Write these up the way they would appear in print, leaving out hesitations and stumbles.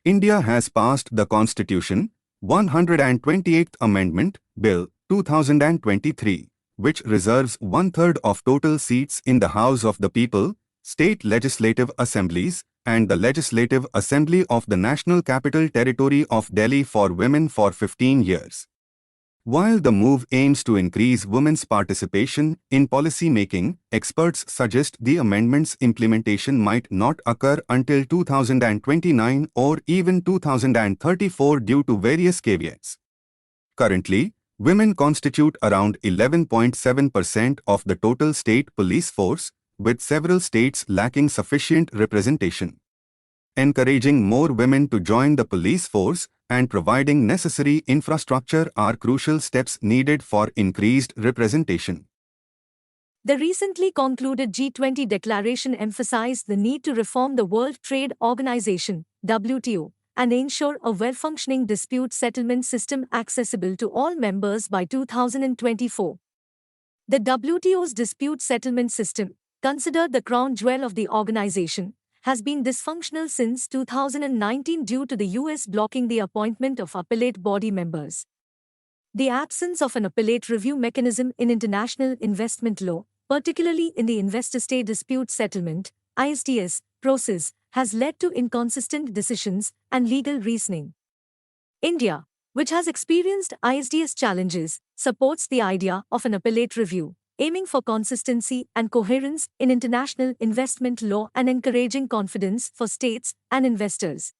India has passed the Constitution 128th Amendment Bill 2023, which reserves one-third of total seats in the House of the People, state legislative assemblies, and the Legislative Assembly of the National Capital Territory of Delhi for women for 15 years. While the move aims to increase women's participation in policy making, experts suggest the amendment's implementation might not occur until 2029 or even 2034 due to various caveats. Currently, women constitute around 11.7% of the total state police force, with several states lacking sufficient representation. Encouraging more women to join the police force and providing necessary infrastructure are crucial steps needed for increased representation. The recently concluded G20 declaration emphasized the need to reform the World Trade Organization (WTO) and ensure a well-functioning dispute settlement system accessible to all members by 2024. The WTO's dispute settlement system, considered the crown jewel of the organization, has been dysfunctional since 2019 due to the US blocking the appointment of appellate body members. The absence of an appellate review mechanism in international investment law, particularly in the investor-state dispute settlement (ISDS) process, has led to inconsistent decisions and legal reasoning. India, which has experienced ISDS challenges, supports the idea of an appellate review, aiming for consistency and coherence in international investment law and encouraging confidence for states and investors.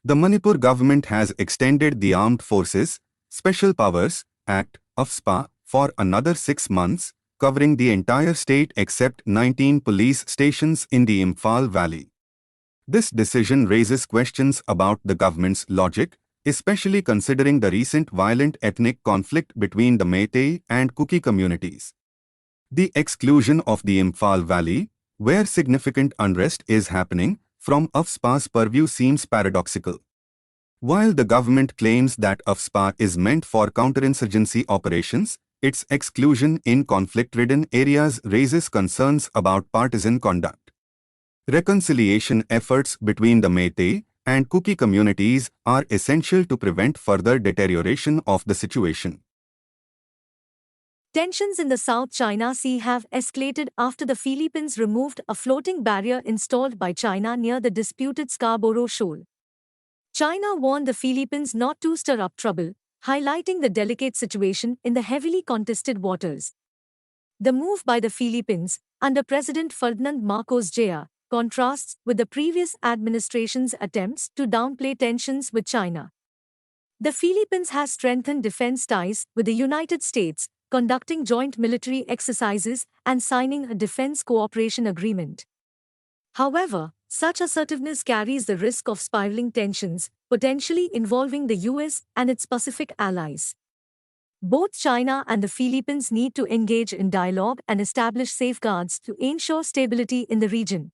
The Manipur government has extended the Armed Forces Special Powers Act (AFSPA) for another 6 months, covering the entire state except 19 police stations in the Imphal Valley. This decision raises questions about the government's logic, especially considering the recent violent ethnic conflict between the Meitei and Kuki communities. The exclusion of the Imphal Valley, where significant unrest is happening, from AFSPA's purview seems paradoxical. While the government claims that AFSPA is meant for counterinsurgency operations, its exclusion in conflict-ridden areas raises concerns about partisan conduct. Reconciliation efforts between the Meitei and Kuki communities are essential to prevent further deterioration of the situation. Tensions in the South China Sea have escalated after the Philippines removed a floating barrier installed by China near the disputed Scarborough Shoal. China warned the Philippines not to stir up trouble, highlighting the delicate situation in the heavily contested waters. The move by the Philippines, under President Ferdinand Marcos Jr., contrasts with the previous administration's attempts to downplay tensions with China. The Philippines has strengthened defense ties with the United States, conducting joint military exercises and signing a defense cooperation agreement. However, such assertiveness carries the risk of spiraling tensions, potentially involving the US and its Pacific allies. Both China and the Philippines need to engage in dialogue and establish safeguards to ensure stability in the region.